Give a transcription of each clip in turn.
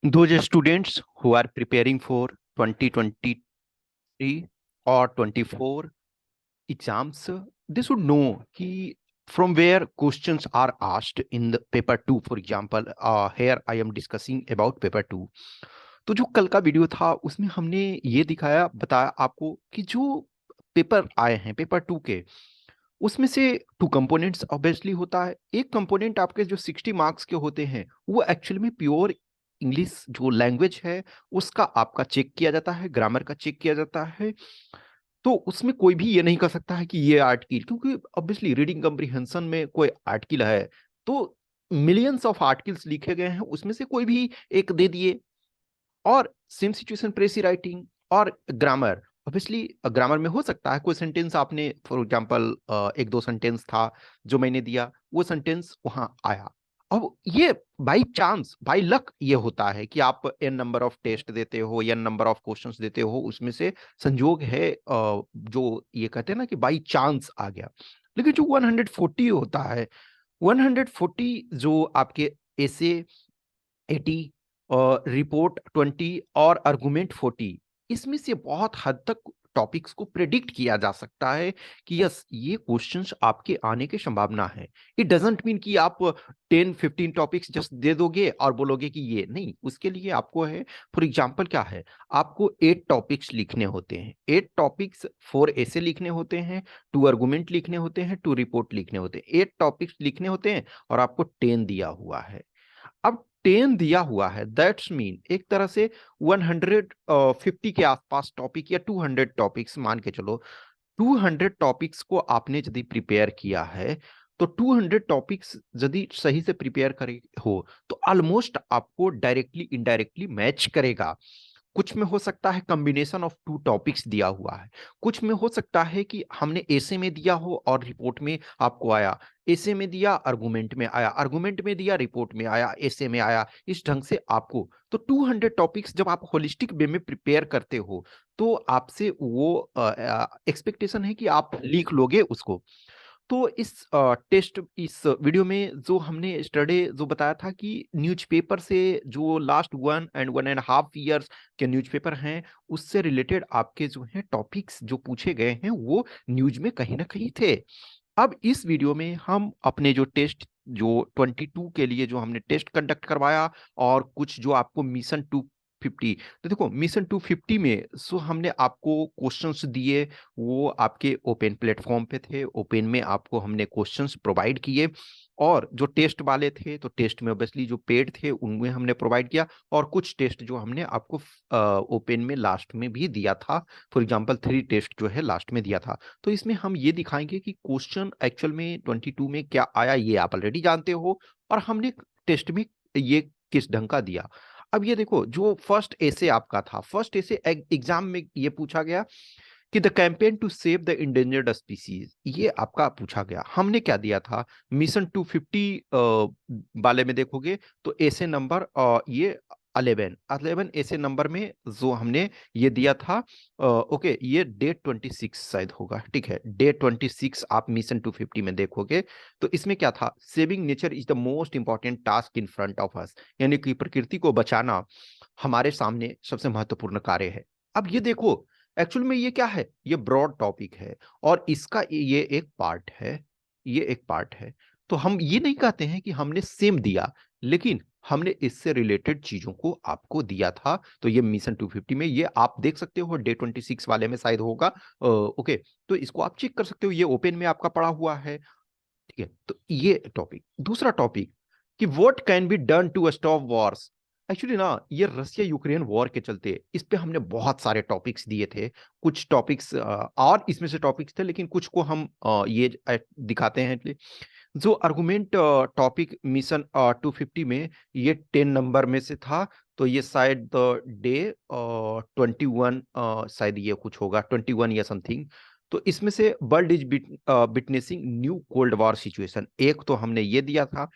Those students who are preparing for 2023 or 24 exams, they should know कि from where questions are asked in the paper 2. For example, here I am discussing about paper 2. तो जो कल का video था उसमें हमने ये दिखाया बताया आपको कि जो पेपर आए हैं पेपर 2 के, उसमें से टू कंपोनेंट्स ऑब्वियसली होता है। एक कंपोनेंट आपके जो 60 मार्क्स के होते हैं वो एक्चुअली में प्योर इंग्लिश जो लैंग्वेज है उसका आपका चेक किया जाता है, ग्रामर का चेक किया जाता है। तो उसमें कोई भी ये नहीं कर सकता है कि ये आर्टिकल, क्योंकि ऑब्वियसली रीडिंग कम्प्रीहेंशन में कोई आर्टिकल है तो मिलियंस ऑफ आर्टिकल्स लिखे गए हैं, उसमें से कोई भी एक दे दिए। और सेम सिचुएशन प्रेसी राइटिंग और ग्रामर। ऑब्वियसली ग्रामर में हो सकता है कोई सेंटेंस आपने फॉर एग्जांपल एक दो सेंटेंस था जो मैंने दिया, वो सेंटेंस वहां आया। अब ये बाई चांस बाई लक ये होता है कि आप एन नंबर ऑफ टेस्ट देते हो, एन नंबर ऑफ क्वेश्चंस देते हो, उसमें से संजोग है जो ये कहते हैं ना कि बाई चांस आ गया। लेकिन जो 140 होता है, 140 जो आपके ऐसे 80 और रिपोर्ट 20 और आर्गुमेंट 40, इसमें से बहुत हद तक टॉपिक्स को प्रेडिक्ट किया जा सकता है कि यस ये क्वेश्चंस आपके आने की संभावना है। इट डजंट मीन कि आप 10-15 टॉपिक्स जस्ट दे दोगे और बोलोगे कि ये नहीं, उसके लिए आपको है फॉर एग्जांपल क्या है, आपको 8 टॉपिक्स लिखने होते हैं, 8 टॉपिक्स 4 ऐसे लिखने होते हैं, 2 आर्गुमेंट लिखने होते हैं, 2 रिपोर्ट लिखने होते हैं, 8 टॉपिक्स लिखने होते हैं और आपको 10 दिया हुआ है। अब 10 दिया हुआ है दैट्स मीन एक तरह से 150 के आसपास टॉपिक या 200 टॉपिक्स मान के चलो। 200 टॉपिक्स को आपने यदि प्रिपेयर किया है तो 200 टॉपिक्स यदि सही से प्रिपेयर करे हो तो ऑलमोस्ट आपको डायरेक्टली इनडायरेक्टली मैच करेगा। कुछ में हो सकता है कॉम्बिनेशन ऑफ टू टॉपिक्स दिया हुआ है, कुछ में हो सकता है कि हमने ऐसे में दिया हो और रिपोर्ट में आपको आया, ऐसे में दिया आर्गुमेंट में आया, आर्गुमेंट में दिया रिपोर्ट में आया, ऐसे में आया, इस ढंग से आपको। तो 200 टॉपिक्स जब आप होलिस्टिक वे में प्रिपेयर करते हो तो आपसे वो एक्सपेक्टेशन है कि आप लिख लोगे उसको। तो इस वीडियो में जो हमने स्टडी जो बताया था कि न्यूज़पेपर से जो लास्ट 1 and 1.5 years के न्यूज़पेपर हैं उससे रिलेटेड आपके जो हैं टॉपिक्स जो पूछे गए हैं वो न्यूज में कहीं ना कहीं थे। अब इस वीडियो में हम अपने जो टेस्ट जो 22 के लिए जो हमने टेस्ट कंडक्ट करवाया और कुछ जो आपको मिशन 250, तो देखो मिशन 250 में सो हमने आपको क्वेश्चंस दिए, वो आपके ओपन प्लेटफॉर्म पे थे, ओपन में आपको हमने क्वेश्चंस प्रोवाइड किए। और जो टेस्ट वाले थे तो टेस्ट में ऑब्वियसली जो पेड थे उनमें हमने प्रोवाइड किया, और कुछ टेस्ट जो हमने आपको ओपन में लास्ट में भी दिया था। फॉर एग्जांपल 3 टेस्ट जो है लास्ट में दिया था। तो इसमें हम ये दिखाएंगे कि क्वेश्चन एक्चुअल में 22 में क्या आया ये आप ऑलरेडी जानते हो, और हमने टेस्ट में ये किस ढंग का दिया। अब ये देखो जो फर्स्ट ऐसे आपका था, फर्स्ट ऐसे एग्जाम में ये पूछा गया कि the campaign to save the endangered species, ये आपका पूछा गया। हमने क्या दिया था मिशन 250 वाले में देखोगे तो ऐसे नंबर ये 11 ऐसे नंबर में जो हमने ये दिया था। ओके ये डे 26 शायद होगा, ठीक है, डे 26 आप मिशन 250 में देखोगे तो इसमें क्या था, saving nature is the most important task in front of us, यानी कि प्रकृति को बचाना हमारे सामने सबसे महत्वपूर्ण कार्य है। अब ये देखो एक्चुअल में ये क्या है, ये ब्रॉड टॉपिक है और इसका ये एक पार्ट है, ये एक पार्ट है। तो हम ये नहीं कहते हैं कि हमने सेम दिया, लेकिन हमने इससे रिलेटेड चीजों को आपको दिया था। तो ये मिशन 250 में ये आप देख सकते हो, डे 26 वाले में शायद होगा। ओके, तो इसको आप चेक कर सकते हो, ये ओपन में आपका पड़ा हुआ है, ठीक है। तो ये टॉपिक, दूसरा टॉपिक कि what can be done to stop wars. Actually ना ये रसिया यूक्रेन वॉर के चलते इस पे हमने बहुत सारे टॉपिक्स दिए थे। कुछ टॉपिक्स और इसमें से टॉपिक्स थे, लेकिन कुछ को हम दिखाते हैं। जो आर्गुमेंट टॉपिक मिशन 250 में ये 10 नंबर में से था। तो ये शायद डे 21 शायद ये कुछ होगा 21 या समथिंग। तो इसमें से world is witnessing new cold war situation, एक तो हमने ये दिया था।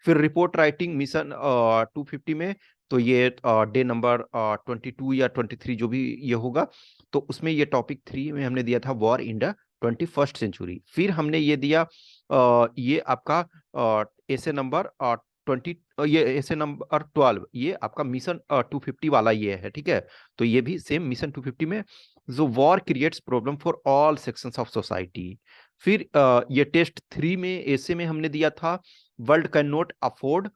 फिर रिपोर्ट राइटिंग मिशन 250 में तो ये डे नंबर 22 या 23 जो भी ये होगा, तो उसमें ये टॉपिक 3 में हमने दिया था war in the 21st century. फिर हमने ये दिया ये आपका ऐसे नंबर 20 ये ऐसे नंबर 12 ये आपका मिशन 250 वाला ये है, ठीक है। तो ये भी सेम मिशन 250 में जो war creates problem for all sections of society. फिर ये टेस्ट 3 में ऐसे में हमने दिया था world can not afford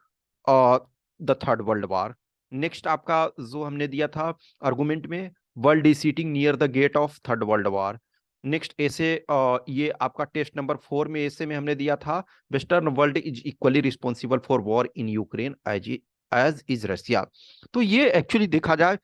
the third world war. Next आपका जो हमने दिया था आर्गुमेंट में world is sitting near the gate of third world war. Next ऐसे ये आपका टेस्ट नंबर 4 में ऐसे में हमने दिया था western world is equally responsible for war in Ukraine as is Russia. तो ये एक्चुअली देखा जाए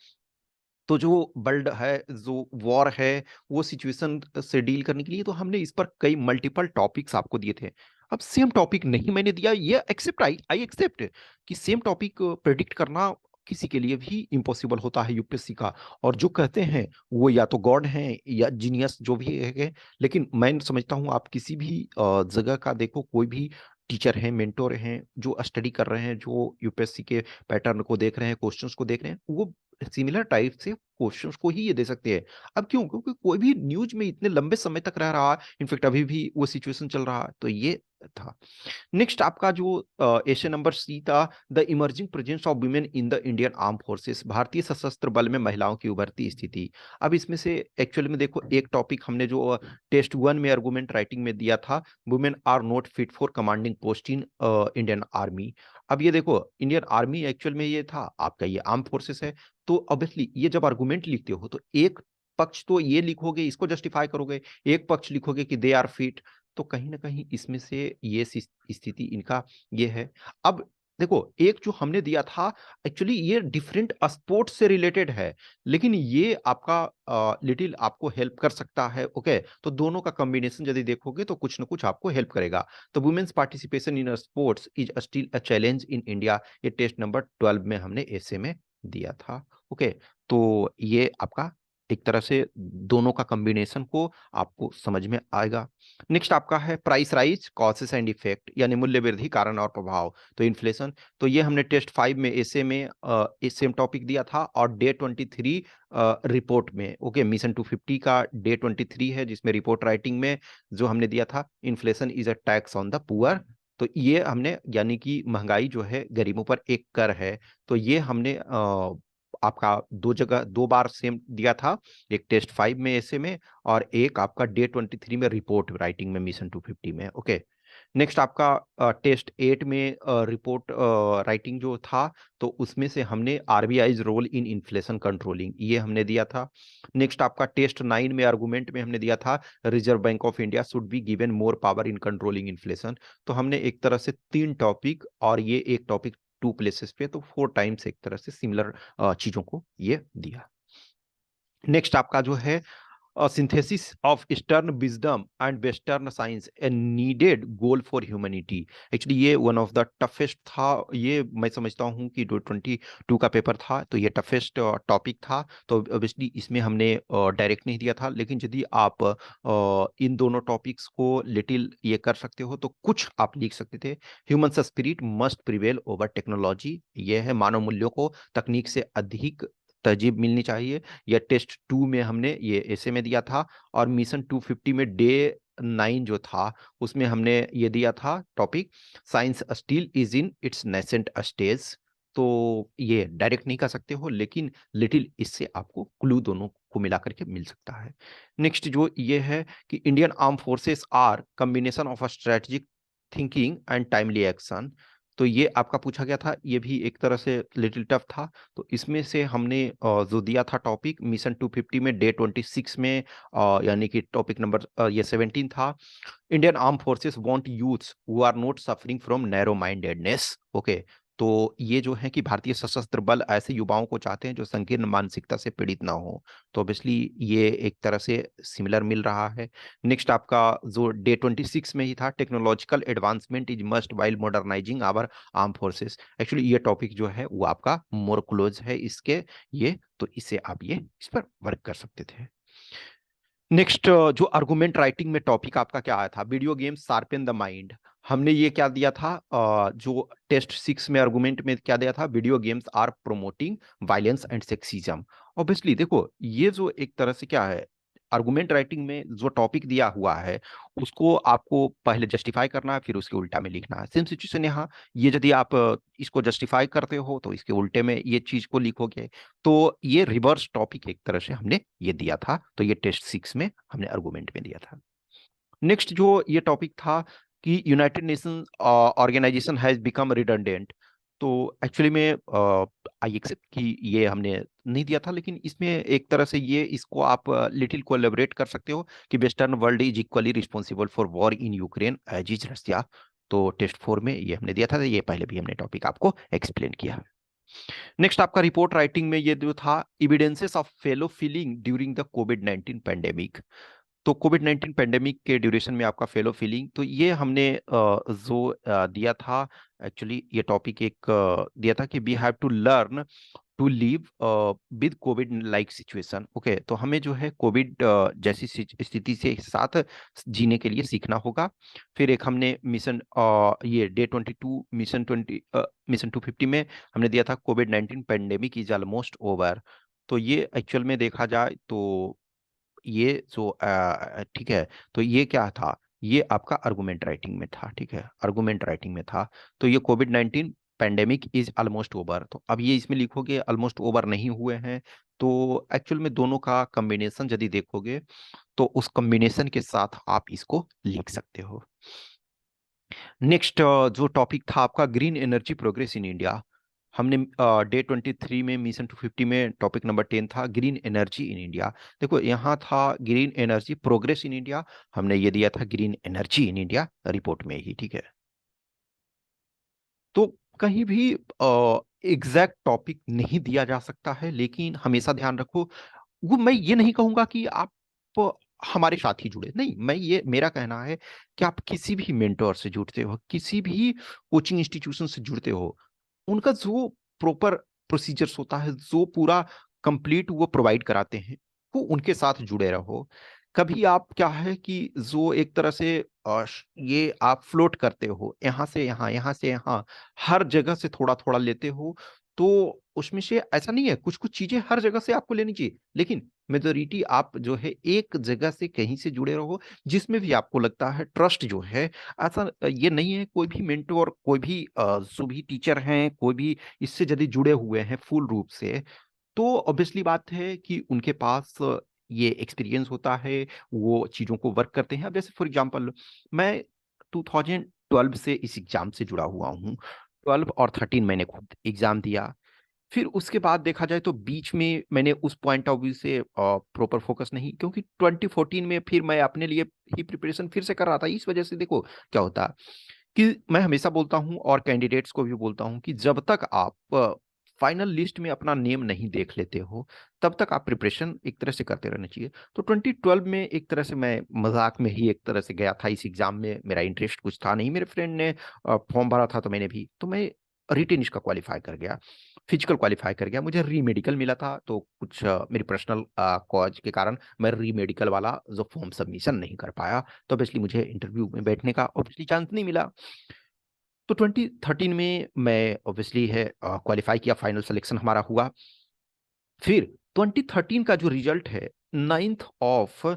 तो जो वर्ल्ड है, जो वॉर है, वो सिचुएशन से डील करने के लिए तो हमने इस पर कई मल्टीपल टॉपिक्स आपको दिए थे। अब सेम टॉपिक नहीं मैंने दिया, ये एक्सेप्ट आई एक्सेप्ट कि सेम टॉपिक प्रेडिक्ट करना किसी के लिए भी इम्पॉसिबल होता है यूपीएससी का। और जो कहते हैं वो या तो गॉड हैं या जीनियस जो भी है। लेकिन मैं समझता हूँ आप किसी भी जगह का देखो, कोई भी टीचर हैं, मेंटोर हैं जो स्टडी कर रहे हैं, जो यूपीएससी के पैटर्न को देख रहे हैं, क्वेश्चंस को देख रहे हैं, वो सिमिलर टाइप से क्वेश्चंस को ही ये दे सकते हैं। अब क्यों? क्योंकि कोई भी न्यूज में इतने लंबे समय तक रह रहा है, इनफेक्ट अभी भी वो सिचुएशन चल रहा है, तो ये था। नेक्स्ट आपका जो एशियन नंबर सी था the emerging presence of women in the Indian arm forces, भारतीय सशस्त्र बल में महिलाओं की उभरती स्थिति। अब इसमें से एक्चुअली में देखो एक टॉपिक हमने जो टेस्ट 1 में आर्गुमेंट राइटिंग में दिया था women are not fit for commanding post in Indian army. अब ये देखो इंडियन आर्मी एक्चुअल में ये था आपका, ये आर्म फोर्सेस है। तो ऑब्वियसली ये जब आर्गुमेंट लिखते हो तो एक पक्ष तो ये लिखोगे, इसको जस्टिफाई करोगे, एक पक्ष लिखोगे कि दे आर फिट। तो कहीं ना कहीं इसमें से ये स्थिति इनका ये है। अब देखो एक जो हमने दिया था एक्चुअली ये डिफरेंट स्पोर्ट्स से रिलेटेड है, लेकिन ये आपका लिटिल आपको हेल्प कर सकता है। ओके, तो दोनों का कॉम्बिनेशन यदि देखोगे तो कुछ ना कुछ आपको हेल्प करेगा। तो women's participation in sports is still a challenge in India, ये टेस्ट नंबर 12 में हमने ऐसे में दिया था। ओके, तो ये आपका एक तरह से दोनों का कॉम्बिनेशन को आपको समझ में आएगा। नेक्स्ट आपका है price rise causes and effect, यानी मूल्य वृद्धि कारण और प्रभाव, तो इन्फ्लेशन। तो ये हमने टेस्ट 5 में ऐसे में सेम टॉपिक दिया था और डे 23 रिपोर्ट में। ओके, मिशन 250 का डे 23 है जिसमें रिपोर्ट राइटिंग में जो हमने दिया था inflation is a tax on the poor. तो ये हमने यानी कि महंगाई जो है गरीबों पर एक कर है। तो ये हमने आपका दो जगह दो बार सेम दिया था, एक टेस्ट 5 में ऐसे में और एक आपका डे 23 में रिपोर्ट राइटिंग में मिशन 250 में। ओके, नेक्स्ट आपका टेस्ट 8 में रिपोर्ट राइटिंग जो था तो उसमें से हमने आरबीआईज रोल इन इन्फ्लेशन कंट्रोलिंग ये हमने दिया था। नेक्स्ट आपका टेस्ट 9 में आर्गुमेंट में हमने दिया था reserve bank of India should be given more power in controlling inflation. तो हमने एक तरह से 3 टॉपिक और ये एक टॉपिक 2 प्लेसेस पे, तो 4 टाइम्स एक तरह से सिमिलर चीजों को ये दिया। नेक्स्ट आपका जो है synthesis of eastern wisdom and western science a needed goal for humanity। Actually ये वन ऑफ द टफेस्ट था, ये मैं समझता हूँ कि 22 का पेपर था तो ये टफेस्ट टॉपिक था। तो ऑब्वियसली इसमें हमने डायरेक्ट नहीं दिया था, लेकिन यदि आप इन दोनों टॉपिक्स को लिटिल ये कर सकते हो तो कुछ आप लिख सकते थे। Human spirit must prevail over technology, ये है मानव मूल्यों को तकनीक से अधिक तरजीब मिलनी चाहिए। या टेस्ट 2 में हमने ये ऐसे में दिया था और मिशन 250 में डे 9 जो था उसमें हमने ये दिया था topic science still is in its nascent stage. तो ये डायरेक्ट नहीं कर सकते हो, लेकिन लिटिल इससे आपको क्लू दोनों को मिला करके मिल सकता है। नेक्स्ट जो ये है कि Indian arm forces are combination of a strategic thinking and timely action. तो ये आपका पूछा गया था, ये भी एक तरह से लिटिल टफ था। तो इसमें से हमने जो दिया था टॉपिक मिशन 250 में डे 26 में यानी कि टॉपिक नंबर ये 17 था Indian arm forces want youths who are not suffering from narrow mindedness. Okay, तो ये जो है कि भारतीय सशस्त्र बल ऐसे युवाओं को चाहते हैं जो संकीर्ण मानसिकता से पीड़ित ना हो। तो ऑब्वियसली ये एक तरह से सिमिलर मिल रहा है। नेक्स्ट आपका जो डे 26 में ही था technological advancement is must while modernising our arm forces. Actually ये टॉपिक जो है वो आपका मोर क्लोज है इसके ये, तो इसे आप ये इस पर वर्क कर सकते थे। नेक्स्ट जो आर्गुमेंट राइटिंग में टॉपिक आपका क्या आया था video games sharpen the mind. हमने ये क्या दिया था जो टेस्ट 6 में आर्गुमेंट में क्या दिया था video games are promoting violence and sexism. Obviously देखो ये जो एक तरह से क्या है आर्गुमेंट राइटिंग में जो टॉपिक दिया हुआ है उसको आपको पहले जस्टिफाई करना है, फिर उसके उल्टा में लिखना है। सेम सिचुएशन यहाँ, ये यदि आप इसको जस्टिफाई करते हो तो इसके उल्टे में ये चीज को लिखोगे। तो ये रिवर्स टॉपिक एक तरह से हमने ये दिया था, तो ये टेस्ट 6 में हमने आर्गुमेंट में दिया था। नेक्स्ट जो ये टॉपिक था कि United Nation Organisation has become redundant. तो एक्चुअली में आई एक्सेप्ट कि ये हमने नहीं दिया था, लेकिन इसमें एक तरह से ये इसको आप लिटिल को एलेबरेट कर सकते हो कि western world is equally responsible for war in Ukraine as is Russia. तो टेस्ट 4 में ये हमने दिया था, ये पहले भी हमने टॉपिक आपको एक्सप्लेन किया। नेक्स्ट आपका रिपोर्ट राइटिंग में ये जो था, evidences of fellow feeling during the COVID pandemic. तो कोविड-19 पेंडेमिक के ड्यूरेशन में आपका फेलो फीलिंग, तो ये हमने जो दिया था, एक्चुअली ये टॉपिक एक दिया था कि we have to learn to live with Covid like situation. Okay, तो हमें जो है कोविड जैसी स्थिति से साथ जीने के लिए सीखना होगा। फिर एक हमने मिशन ये डे 22 मिशन 250 में हमने दिया था कोविड-19 पेंडेमिक इज ऑलमोस्ट ओवर। तो ये एक्चुअल में देखा जाए तो ये जो ठीक है, तो ये क्या था, ये आपका आर्गुमेंट राइटिंग में था। ठीक है, आर्गुमेंट राइटिंग में था। तो ये कोविड-19 पेंडेमिक इज ऑलमोस्ट ओवर, तो अब ये इसमें लिखोगे ऑलमोस्ट ओवर नहीं हुए हैं। तो एक्चुअल में दोनों का कॉम्बिनेशन यदि देखोगे तो उस कॉम्बिनेशन के साथ आप इसको लिख सकते हो। नेक्स्ट जो टॉपिक था आपका green energy progress in India, हमने डे 23 में मिशन 250 में टॉपिक नंबर 10 था ग्रीन एनर्जी इन इंडिया। देखो यहाँ था green energy progress in India, हमने ये दिया था green energy in India report में ही। ठीक है, तो कहीं भी एग्जैक्ट टॉपिक नहीं दिया जा सकता है, लेकिन हमेशा ध्यान रखो, वो मैं ये नहीं कहूंगा कि आप हमारे साथ ही जुड़े, नहीं, मैं ये मेरा कहना है कि आप किसी भी मेंटोर से जुड़ते हो, किसी भी कोचिंग इंस्टीट्यूशन से जुड़ते हो, उनका जो प्रॉपर प्रोसीजर्स होता है, जो पूरा कंप्लीट वो प्रोवाइड कराते हैं, वो उनके साथ जुड़े रहो। कभी आप क्या है कि जो एक तरह से ये आप फ्लोट करते हो, यहाँ से यहाँ, यहाँ से यहाँ, हर जगह से थोड़ा थोड़ा लेते हो, तो उसमें से ऐसा नहीं है, कुछ कुछ चीजें हर जगह से आपको लेनी चाहिए, लेकिन मेजोरिटी आप जो है एक जगह से कहीं से जुड़े रहो, जिसमें भी आपको लगता है ट्रस्ट जो है। ऐसा ये नहीं है, कोई भी मेंटोर, कोई भी जो भी टीचर हैं, कोई भी इससे यदि जुड़े हुए हैं फुल रूप से, तो ऑब्वियसली बात है कि उनके पास ये एक्सपीरियंस होता है, वो चीज़ों को वर्क करते हैं। अब जैसे फॉर एग्जांपल, मैं 2012 से इस एग्जाम से जुड़ा हुआ हूँ। 12 और 13 मैंने खुद एग्जाम दिया। फिर उसके बाद देखा जाए तो बीच में मैंने उस पॉइंट ऑफ व्यू से प्रॉपर फोकस नहीं, क्योंकि 2014 में फिर मैं अपने लिए ही प्रिपरेशन फिर से कर रहा था। इस वजह से देखो क्या होता कि मैं हमेशा बोलता हूं और कैंडिडेट्स को भी बोलता हूं कि जब तक आप फाइनल लिस्ट में अपना नेम नहीं देख लेते हो, तब तक आप प्रिपरेशन एक तरह से करते रहना चाहिए। तो 2012 में एक तरह से मैं मजाक में ही एक तरह से गया था इस एग्जाम में, मेरा इंटरेस्ट कुछ था नहीं, मेरे फ्रेंड ने फॉर्म भरा था तो मैंने भी, तो मैं रिटेन इसका क्वालिफाई कर गया, फिजिकल क्वालिफाई कर गया, मुझे री मेडिकल मिला था। तो कुछ मेरी पर्सनल कॉज के कारण मैं री मेडिकल वाला जो फॉर्म सबमिशन नहीं कर पाया, तो ऑब्वियसली मुझे इंटरव्यू में बैठने का ऑब्वियसली चांस नहीं मिला। तो 2013 में मैं ऑब्वियसली है क्वालिफाई किया, फाइनल सिलेक्शन हमारा हुआ। फिर 2013 का जो रिजल्ट है, 9th ऑफ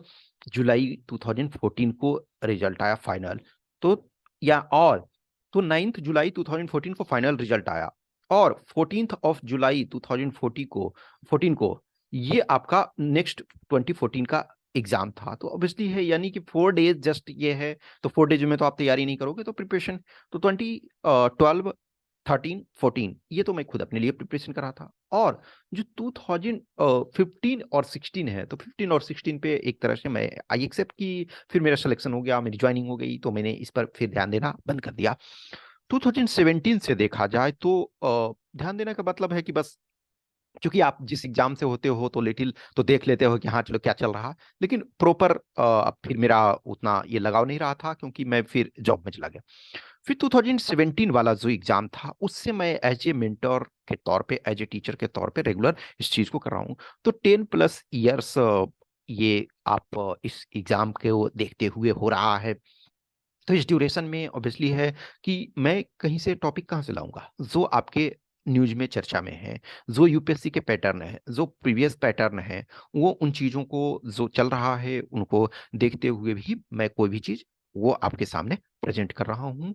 जुलाई 2014 को रिजल्ट आया फाइनल। तो या और तो 9th जुलाई 2014 को फाइनल रिजल्ट आया, और 14th ऑफ जुलाई 2014 को ये आपका नेक्स्ट 2014 का एग्जाम था। तो ऑब्वियसली है, यानी कि 4 डेज जस्ट ये है, तो 4 डेज में तो आप तैयारी नहीं करोगे, तो प्रिपरेशन तो 2012 13 14 ये तो मैं खुद अपने लिए प्रिपरेशन कर रहा था। और जो 2015 और 16 है, तो 15 और 16 पे एक तरह से मैं आई एक्सेप्ट की, फिर मेरा सिलेक्शन हो गया, मेरी ज्वाइनिंग हो गई, तो मैंने इस पर फिर ध्यान देना बंद कर दिया। 2017 से देखा जाए तो ध्यान देने का मतलब है कि बस क्योंकि आप जिस एग्जाम से होते हो तो लिटिल तो देख लेते हो कि हाँ चलो क्या चल रहा, लेकिन प्रॉपर फिर मेरा उतना ये लगाव नहीं रहा था, क्योंकि मैं फिर जॉब में चला गया। फिर 2017 वाला जो एग्जाम था, उससे मैं एज ए मेंटर के तौर पे, एज ए टीचर के तौर पे रेगुलर इस चीज को कर रहा हूँ। तो 10+ ईयर्स ये आप इस एग्जाम को देखते हुए हो रहा है। तो इस ड्यूरेशन में ऑब्वियसली है कि मैं कहीं से टॉपिक कहाँ से लाऊंगा जो आपके न्यूज में चर्चा में है, जो यूपीएससी के पैटर्न है, जो प्रीवियस पैटर्न है, वो उन चीजों को जो चल रहा है उनको देखते हुए भी मैं कोई भी चीज वो आपके सामने प्रेजेंट कर रहा हूँ।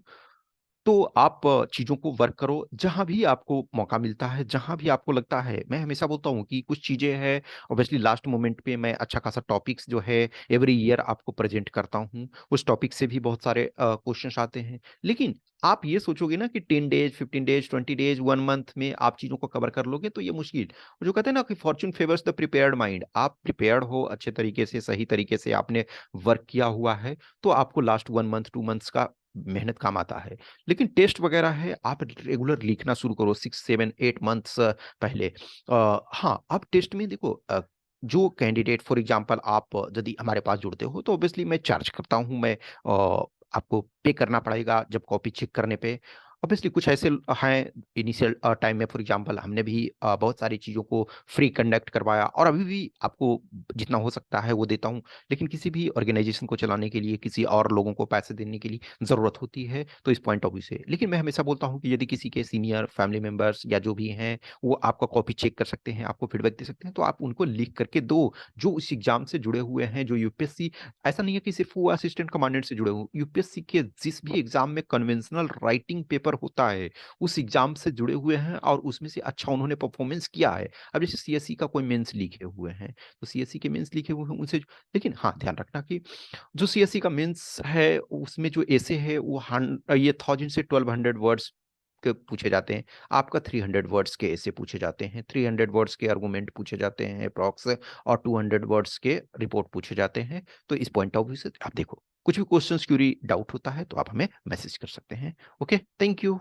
तो आप चीज़ों को वर्क करो जहाँ भी आपको मौका मिलता है, जहाँ भी आपको लगता है। मैं हमेशा बोलता हूँ कि कुछ चीज़ें हैं, ऑब्वियसली लास्ट मोमेंट पे मैं अच्छा खासा टॉपिक्स जो है एवरी ईयर आपको प्रेजेंट करता हूँ। उस टॉपिक से भी बहुत सारे क्वेश्चंस आते हैं। लेकिन आप ये सोचोगे ना कि 10 डेज, 15 डेज, 20 डेज, 1 मंथ में आप चीज़ों को कवर कर लोगे, तो ये मुश्किल। वो जो कहते हैं ना कि Fortune favours the prepared mind, आप प्रिपेयर्ड हो अच्छे तरीके से, सही तरीके से आपने वर्क किया हुआ है, तो आपको लास्ट 1 मंथ, 2 मंथ्स का मेहनत काम आता है। लेकिन टेस्ट वगैरह है, आप रेगुलर लिखना शुरू करो 6, 7, 8 मंथ्स पहले। हाँ, आप टेस्ट में देखो, जो कैंडिडेट फॉर एग्जांपल आप यदि हमारे पास जुड़ते हो तो ऑब्वियसली मैं चार्ज करता हूँ, मैं आपको पे करना पड़ेगा जब कॉपी चेक करने पे। ऑब्वियसली कुछ ऐसे हैं इनिशियल टाइम में, फॉर एग्जांपल हमने भी बहुत सारी चीज़ों को फ्री कंडक्ट करवाया, और अभी भी आपको जितना हो सकता है वो देता हूँ। लेकिन किसी भी ऑर्गेनाइजेशन को चलाने के लिए, किसी और लोगों को पैसे देने के लिए ज़रूरत होती है, तो इस पॉइंट ऑफ व्यू से। लेकिन मैं हमेशा बोलता हूँ कि यदि किसी के सीनियर फैमिली मेंबर्स या जो भी हैं वो आपका कॉपी चेक कर सकते हैं, आपको फीडबैक दे सकते हैं, तो आप उनको लिख करके दो, जो उस एग्जाम से जुड़े हुए हैं, जो यूपीएससी, ऐसा नहीं है कि सिर्फ वो असिस्टेंट कमांडेंट से जुड़े हो, यूपीएससी के जिस भी एग्जाम में कन्वेंशनल राइटिंग पेपर होता है उस एग्जाम से जुड़े हुए हैं और उसमें से अच्छा उन्होंने परफॉर्मेंस किया है। अब जैसे सीएससी का कोई मेंस लिखे हुए हैं, तो सीएससी के मेंस लिखे हुए हैं उनसे। लेकिन हाँ, ध्यान रखना कि जो सीएससी का मेंस है उसमें जो एसे है वो ये 1000 से 1200 वर्ड्स के पूछे जाते हैं। आपका 300 वर्ड्स के एसे पूछे जाते हैं, 300 वर्ड्स के आर्गूमेंट पूछे जाते हैं अप्रॉक्स, और 200 वर्ड्स के रिपोर्ट पूछे जाते हैं। तो इस पॉइंट ऑफ व्यू से आप देखो, कुछ भी क्वेश्चन क्यूरी डाउट होता है तो आप हमें मैसेज कर सकते हैं। Okay, thank you.